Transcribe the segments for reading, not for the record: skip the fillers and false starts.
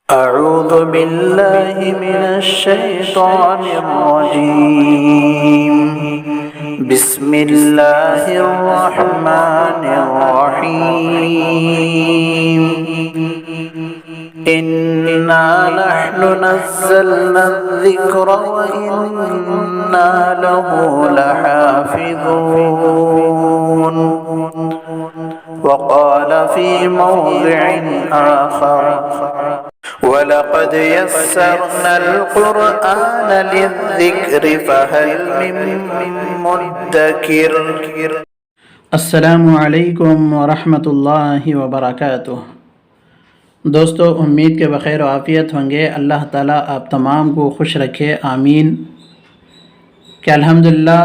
أعوذ بالله من الشيطان الرجيم. بسم الله الرحمن الرحيم. إنا نحن نزلنا الذكر وإنا له لحافظون. وقال في موضع آخر وَلَقَدْ يَسَّرْنَا الْقُرْآنَ لِلذِّكْرِ فَهَلْ مِن مُّدَّكِرٍ. السلام علیکم ورحمۃ اللہ وبرکاتہ۔ دوستو، امید کے بخیر و عافیت ہوں گے۔ اللہ تعالیٰ آپ تمام کو خوش رکھے، آمین۔ کہ الحمدللہ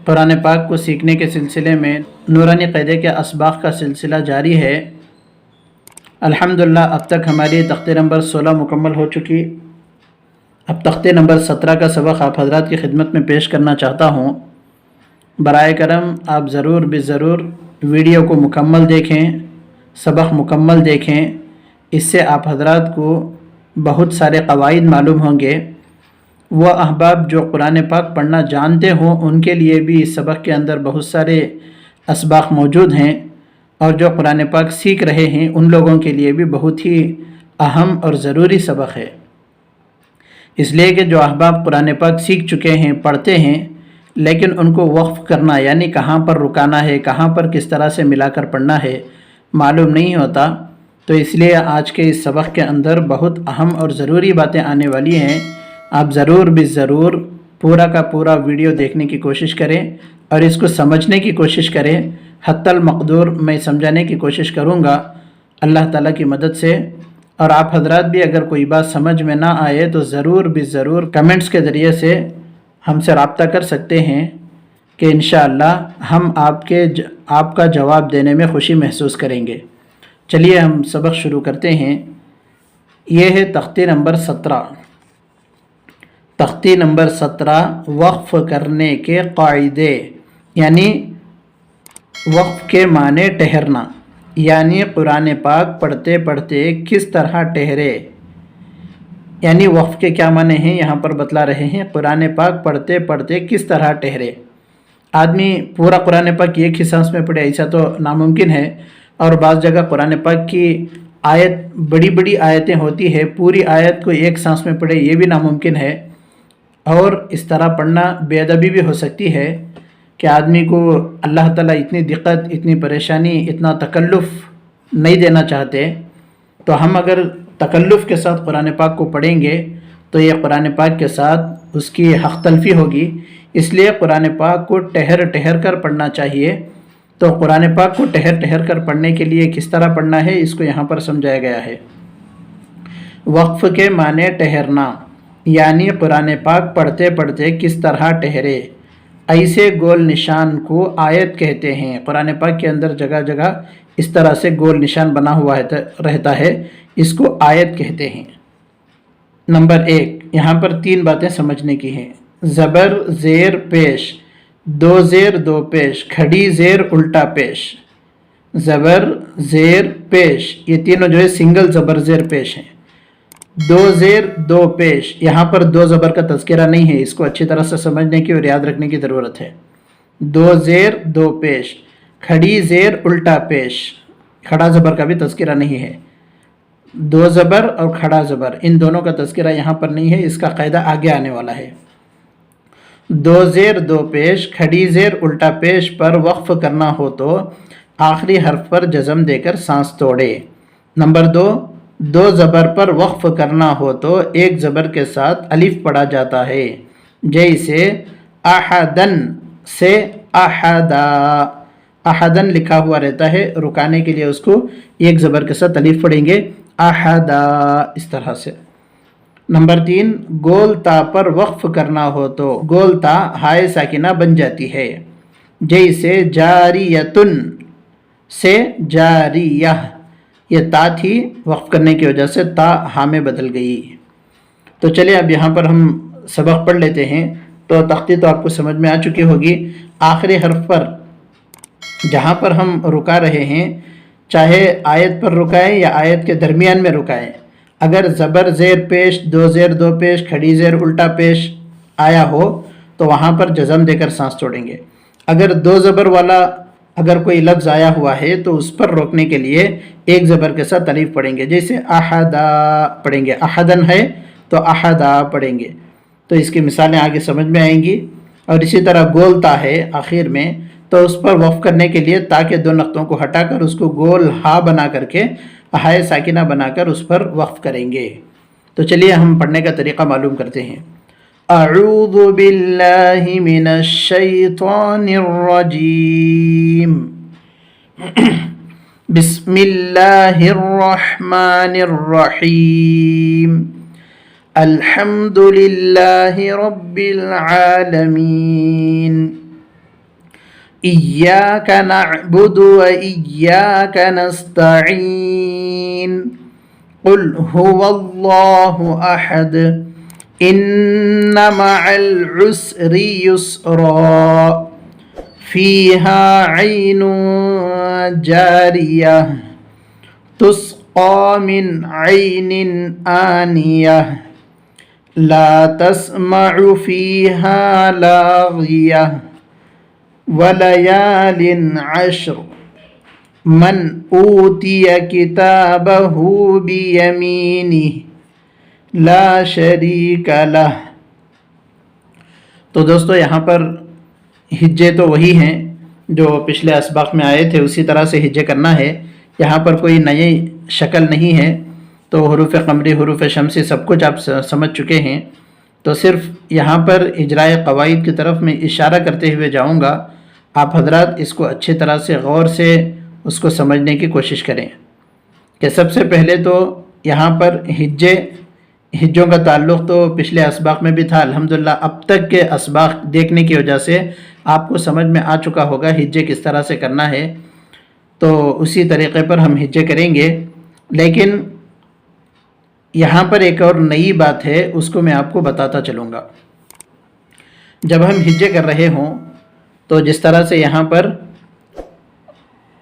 قرآن پاک کو سیکھنے کے سلسلے میں نورانی قاعدے کے اسباق کا سلسلہ جاری ہے۔ الحمدللہ اب تک ہماری تختے نمبر 16 مکمل ہو چکی۔ اب تختے نمبر 17 کا سبق آپ حضرات کی خدمت میں پیش کرنا چاہتا ہوں۔ برائے کرم آپ ضرور ویڈیو کو مکمل دیکھیں، سبق مکمل دیکھیں۔ اس سے آپ حضرات کو بہت سارے قواعد معلوم ہوں گے۔ وہ احباب جو قرآن پاک پڑھنا جانتے ہوں ان کے لیے بھی اس سبق کے اندر بہت سارے اسباق موجود ہیں، اور جو قرآن پاک سیکھ رہے ہیں ان لوگوں کے لیے بھی بہت ہی اہم اور ضروری سبق ہے۔ اس لیے کہ جو احباب قرآن پاک سیکھ چکے ہیں، پڑھتے ہیں، لیکن ان کو وقف کرنا یعنی کہاں پر رکانا ہے، کہاں پر کس طرح سے ملا کر پڑھنا ہے معلوم نہیں ہوتا، تو اس لیے آج کے اس سبق کے اندر بہت اہم اور ضروری باتیں آنے والی ہیں۔ آپ ضرور پورا کا پورا ویڈیو دیکھنے کی کوشش کریں اور اس کو سمجھنے کی کوشش کریں۔ حتی المقدور میں سمجھانے کی کوشش کروں گا اللہ تعالیٰ کی مدد سے۔ اور آپ حضرات بھی اگر کوئی بات سمجھ میں نہ آئے تو ضرور کمنٹس کے ذریعے سے ہم سے رابطہ کر سکتے ہیں کہ انشاءاللہ ہم آپ کا جواب دینے میں خوشی محسوس کریں گے۔ چلیے ہم سبق شروع کرتے ہیں۔ یہ ہے تختی نمبر 17۔ تختی نمبر 17 وقف کرنے کے قاعدے، یعنی وقف کے معنی ٹھہرنا، یعنی قرآن پاک پڑھتے پڑھتے کس طرح ٹھہرے، یعنی وقف کے کیا معنی ہیں یہاں پر بتلا رہے ہیں۔ قرآن پاک پڑھتے پڑھتے کس طرح ٹھہرے۔ آدمی پورا قرآن پاک ایک ہی سانس میں پڑھے ایسا تو ناممکن ہے، اور بعض جگہ قرآن پاک کی آیت بڑی آیتیں ہوتی ہے، پوری آیت کو ایک سانس میں پڑھے یہ بھی ناممکن ہے، اور اس طرح پڑھنا بے ادبی بھی ہو سکتی ہے کہ آدمی کو اللہ تعالیٰ اتنی دقت، اتنی پریشانی، اتنا تکلف نہیں دینا چاہتے۔ تو ہم اگر تکلف کے ساتھ قرآن پاک کو پڑھیں گے تو یہ قرآن پاک کے ساتھ اس کی حق تلفی ہوگی۔ اس لیے قرآن پاک کو ٹھہر کر پڑھنا چاہیے۔ تو قرآن پاک کو ٹھہر کر پڑھنے کے لیے کس طرح پڑھنا ہے اس کو یہاں پر سمجھایا گیا ہے۔ وقف کے معنی ٹھہرنا، یعنی قرآن پاک پڑھتے پڑھتے کس طرح ٹھہرے۔ ایسے گول نشان کو آیت کہتے ہیں۔ قرآن پاک کے اندر جگہ جگہ اس طرح سے گول نشان بنا ہوا رہتا ہے، اس کو آیت کہتے ہیں۔ نمبر 1، یہاں پر 3 باتیں سمجھنے کی ہیں۔ زبر زیر پیش، 2 زیر 2 پیش، کھڑی زیر الٹا پیش۔ زبر زیر پیش یہ تینوں جو ہے سنگل زبر زیر پیش ہیں۔ 2 زیر 2 پیش، یہاں پر 2 زبر کا تذکرہ نہیں ہے، اس کو اچھی طرح سے سمجھنے کی اور یاد رکھنے کی ضرورت ہے۔ 2 زیر 2 پیش، کھڑی زیر الٹا پیش، کھڑا زبر کا بھی تذکرہ نہیں ہے۔ 2 زبر اور کھڑا زبر ان دونوں کا تذکرہ یہاں پر نہیں ہے، اس کا قاعدہ آگے آنے والا ہے۔ 2 زیر 2 پیش، کھڑی زیر الٹا پیش پر وقف کرنا ہو تو آخری حرف پر جزم دے کر سانس توڑے۔ نمبر 2 زبر پر وقف کرنا ہو تو ایک زبر کے ساتھ الف پڑھا جاتا ہے، جیسے احدن سے احدا، احدن لکھا ہوا رہتا ہے، رکانے کے لیے اس کو ایک زبر کے ساتھ الف پڑھیں گے، احدا، اس طرح سے۔ نمبر 3 گول تا پر وقف کرنا ہو تو گول تا ہائے ساکنہ بن جاتی ہے، جیسے جاریتن سے جاریہ، یہ تا تھی، وقف کرنے کی وجہ سے تا ہا میں بدل گئی۔ تو چلے اب یہاں پر ہم سبق پڑھ لیتے ہیں۔ تو تختی تو آپ کو سمجھ میں آ چکی ہوگی۔ آخری حرف پر جہاں پر ہم رکا رہے ہیں، چاہے آیت پر رکائیں یا آیت کے درمیان میں رکائیں، اگر زبر زیر پیش، دو زیر دو پیش، کھڑی زیر الٹا پیش آیا ہو تو وہاں پر جزم دے کر سانس چھوڑیں گے۔ اگر دو زبر والا اگر کوئی لفظ آیا ہوا ہے تو اس پر روکنے کے لیے ایک زبر کے ساتھ الف پڑھیں گے، جیسے احدا پڑھیں گے، احدن ہے تو احدا پڑھیں گے۔ تو اس کی مثالیں آگے سمجھ میں آئیں گی۔ اور اسی طرح گول تا ہے آخر میں، تو اس پر وقف کرنے کے لیے تا کے دو نقطوں کو ہٹا کر اس کو گول ہا بنا کر کے ہائے ساکنہ بنا کر اس پر وقف کریں گے۔ تو چلیے ہم پڑھنے کا طریقہ معلوم کرتے ہیں۔ اعوذ باللہ من الشیطان الرجیم، بسم اللہ الرحمن الرحیم، الحمد للہ رب العالمین، ایاک نعبد و ایاک نستعین، قل هو اللہ احد، ان مع العسر یسرا، فیہا عین جاریہ، تسقى من عین آنیہ، لا تسمع فیہا لاغیہ، ولیال عشر، من اوتی کتابہ بیمینہ، لا شریک لہ۔ تو دوستو یہاں پر ہجے تو وہی ہیں جو پچھلے اسباق میں آئے تھے، اسی طرح سے ہجے کرنا ہے۔ یہاں پر کوئی نئی شکل نہیں ہے، تو حروف قمری، حروف شمسی سب کچھ آپ سمجھ چکے ہیں۔ تو صرف یہاں پر اجرائے قواعد کی طرف میں اشارہ کرتے ہوئے جاؤں گا، آپ حضرات اس کو اچھی طرح سے غور سے اس کو سمجھنے کی کوشش کریں کہ سب سے پہلے تو یہاں پر ہجوں کا تعلق تو پچھلے اسباق میں بھی تھا الحمدللہ۔ اب تک کے اسباق دیکھنے کی وجہ سے آپ کو سمجھ میں آ چکا ہوگا ہجے کس طرح سے کرنا ہے، تو اسی طریقے پر ہم ہجے کریں گے۔ لیکن یہاں پر ایک اور نئی بات ہے، اس کو میں آپ کو بتاتا چلوں گا۔ جب ہم ہجے کر رہے ہوں تو جس طرح سے یہاں پر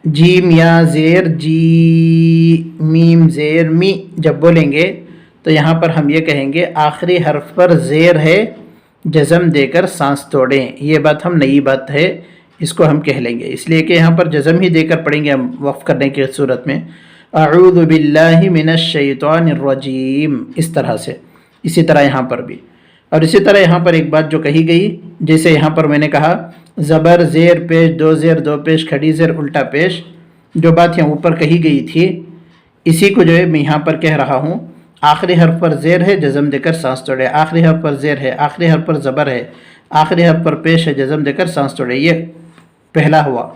جیم یا زیر جی، میم زیر می جب بولیں گے تو یہاں پر ہم یہ کہیں گے آخری حرف پر زیر ہے، جزم دے کر سانس توڑیں۔ یہ بات ہم نئی بات ہے، اس کو ہم کہہ لیں گے، اس لیے کہ یہاں پر جزم ہی دے کر پڑھیں گے ہم وقف کرنے کی صورت میں۔ اعوذ باللہ من الشیطان الرجیم، اس طرح سے، اسی طرح یہاں پر بھی۔ اور اسی طرح یہاں پر ایک بات جو کہی گئی، جیسے یہاں پر میں نے کہا زبر زیر پیش، دو زیر دو پیش، کھڑی زیر الٹا پیش، جو بات یہاں اوپر کہی گئی تھی اسی کو جو ہے میں یہاں پر کہہ رہا ہوں۔ آخری حرف پر زیر ہے، جزم دے کر سانس توڑے، آخری حرف پر زیر ہے، آخری حرف پر زبر ہے، آخری حرف پر پیش ہے، جزم دے کر سانس توڑے، یہ پہلا ہوا۔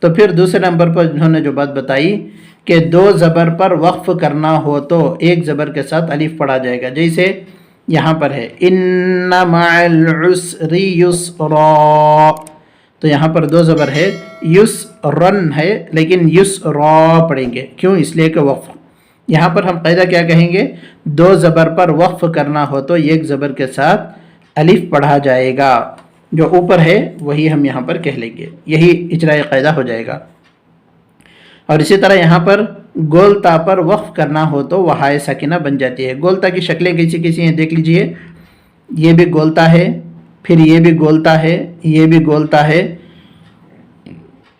تو پھر دوسرے نمبر پر انہوں نے جو بات بتائی کہ دو زبر پر وقف کرنا ہو تو ایک زبر کے ساتھ الف پڑھا جائے گا، جیسے یہاں پر ہے ان مع العسر یسرا، تو یہاں پر دو زبر ہے، یسرن ہے لیکن یسرا پڑھیں گے، کیوں؟ اس لیے کہ وقف۔ یہاں پر ہم قاعدہ کیا کہیں گے؟ دو زبر پر وقف کرنا ہو تو ایک زبر کے ساتھ الف پڑھا جائے گا، جو اوپر ہے وہی ہم یہاں پر کہہ لیں گے، یہی اجرائی قاعدہ ہو جائے گا۔ اور اسی طرح یہاں پر گول تا پر وقف کرنا ہو تو وہ ہائے ساکنہ بن جاتی ہے۔ گول تا کی شکلیں کیسی کیسی ہیں دیکھ لیجئے، یہ بھی گولتا ہے، پھر یہ بھی گولتا ہے، یہ بھی گولتا ہے۔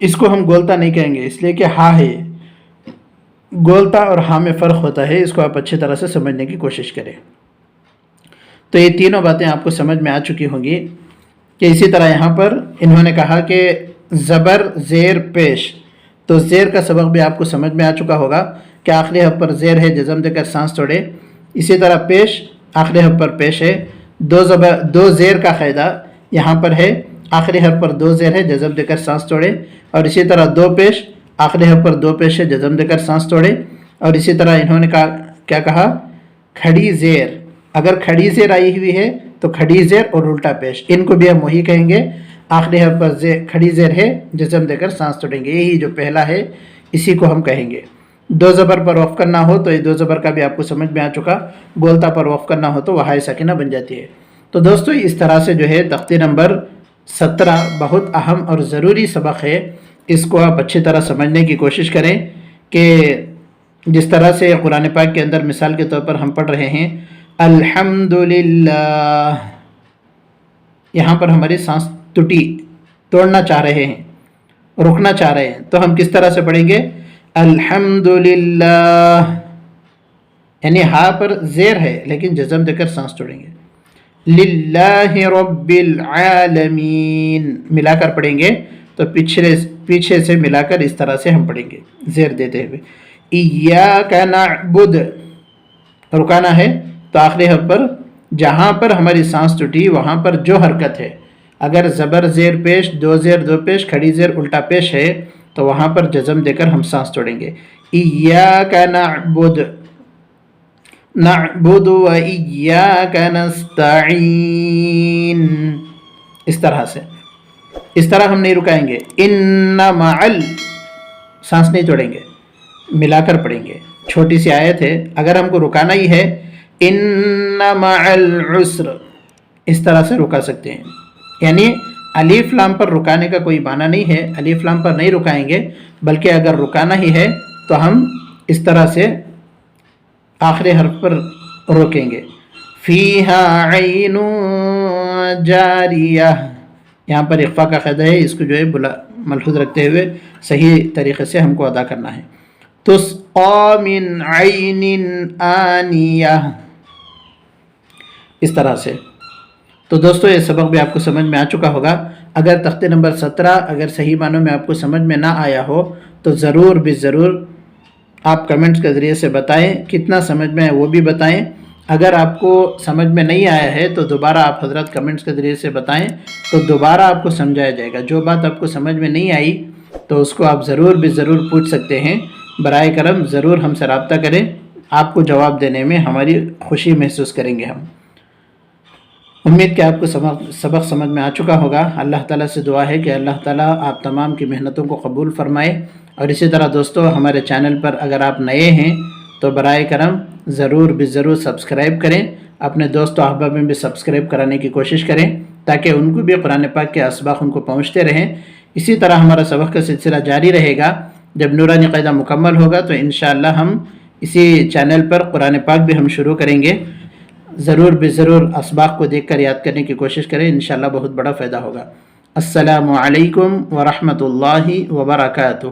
اس کو ہم گولتا نہیں کہیں گے، اس لیے کہ ہا ہے، گولتا اور ہا میں فرق ہوتا ہے، اس کو آپ اچھی طرح سے سمجھنے کی کوشش کریں۔ تو یہ تینوں باتیں آپ کو سمجھ میں آ چکی ہوں گی کہ اسی طرح یہاں پر انہوں نے کہا کہ زبر زیر پیش، تو زیر کا سبق بھی آپ کو سمجھ میں آ چکا ہوگا کہ آخری حرف پر زیر ہے، جزم دے کر سانس توڑے۔ اسی طرح پیش، آخری حرف پر پیش ہے، دو زیر کا قاعدہ یہاں پر ہے، آخری حرف پر دو زیر ہے، جزم دے کر سانس توڑے۔ اور اسی طرح دو پیش، آخری حرف پر دو پیش ہے، جزم دے کر سانس توڑے۔ اور اسی طرح انہوں نے کیا کہا؟ کھڑی زیر، اگر کھڑی زیر آئی ہوئی ہے تو کھڑی زیر اور الٹا پیش، ان کو بھی ہم وہی کہیں گے، آخری حرف پر کھڑی زیر ہے، جزم دے کر سانس توڑیں گے، یہی جو پہلا ہے اسی کو ہم کہیں گے۔ دو زبر پر وقف کرنا ہو تو یہ دو زبر کا بھی آپ کو سمجھ میں آ چکا، گولتا پر وقف کرنا ہو تو وہ ہائے ساکنہ بن جاتی ہے۔ تو دوستو اس طرح سے جو ہے تختی نمبر 17 بہت اہم اور ضروری سبق ہے، اس کو آپ اچھی طرح سمجھنے کی کوشش کریں کہ جس طرح سے قرآن پاک کے اندر مثال کے طور پر ہم پڑھ رہے ہیں الحمدللہ، یہاں پر ہماری سانس توڑنا چاہ رہے ہیں، رکنا چاہ رہے ہیں، تو ہم کس طرح سے پڑھیں گے؟ الحمدللہ، یعنی ہاں پر زیر ہے لیکن جزم دے کر سانس توڑیں گے۔ للہ رب العالمین ملا کر پڑھیں گے تو پیچھے سے ملا کر اس طرح سے ہم پڑھیں گے زیر دیتے ہوئے۔ ایاک نعبد، رکانا ہے تو آخری حرف پر جہاں پر ہماری سانس ٹوٹی وہاں پر جو حرکت ہے، اگر زبر زیر پیش، دو زیر دو پیش، کھڑی زیر الٹا پیش ہے تو وہاں پر جزم دے کر ہم سانس توڑیں گے۔ ایاک نعبد، نعبد و ایاک نستعین، اس طرح سے، اس طرح ہم نہیں رکائیں گے۔ ان معل، سانس نہیں توڑیں گے، ملا کر پڑھیں گے۔ چھوٹی سی آیت ہے، اگر ہم کو رکانا ہی ہے ان مع العسر، اس طرح سے رکا سکتے ہیں، یعنی الف لام پر رکانے کا کوئی معنی نہیں ہے، الف لام پر نہیں رکائیں گے، بلکہ اگر رکانا ہی ہے تو ہم اس طرح سے آخری حرف پر روکیں گے۔ فیہا عین جاریہ، یہاں پر اخفا کا قاعدہ ہے، اس کو جو ہے ملحوظ رکھتے ہوئے صحیح طریقے سے ہم کو ادا کرنا ہے۔ تسقی من عین آنیہ، اس طرح سے۔ تو دوستو یہ سبق بھی آپ کو سمجھ میں آ چکا ہوگا۔ اگر تختے نمبر 17 اگر صحیح معنوں میں آپ کو سمجھ میں نہ آیا ہو تو ضرور بھی ضرور آپ کمنٹس کے ذریعے سے بتائیں، کتنا سمجھ میں ہے وہ بھی بتائیں۔ اگر آپ کو سمجھ میں نہیں آیا ہے تو دوبارہ آپ حضرات کمنٹس کے ذریعے سے بتائیں تو دوبارہ آپ کو سمجھایا جائے گا۔ جو بات آپ کو سمجھ میں نہیں آئی تو اس کو آپ ضرور بھی ضرور پوچھ سکتے ہیں۔ برائے کرم ضرور ہم سے رابطہ کریں، آپ کو جواب دینے میں ہماری خوشی محسوس کریں گے ہم۔ امید کہ آپ کو سبق سمجھ میں آ چکا ہوگا۔ اللہ تعالیٰ سے دعا ہے کہ اللہ تعالیٰ آپ تمام کی محنتوں کو قبول فرمائے، اور اسی طرح دوستو ہمارے چینل پر اگر آپ نئے ہیں تو برائے کرم ضرور بھی ضرور سبسکرائب کریں، اپنے دوست و احباب میں بھی سبسکرائب کرانے کی کوشش کریں تاکہ ان کو بھی قرآن پاک کے اسباق ان کو پہنچتے رہیں۔ اسی طرح ہمارا سبق کا سلسلہ جاری رہے گا۔ جب نورانی قاعدہ مکمل ہوگا تو انشاءاللہ ہم اسی چینل پر قرآن پاک بھی ہم شروع کریں گے۔ ضرور بھی ضرور اسباق کو دیکھ کر یاد کرنے کی کوشش کریں، انشاءاللہ بہت بڑا فائدہ ہوگا۔ السلام علیکم ورحمۃ اللہ وبرکاتہ۔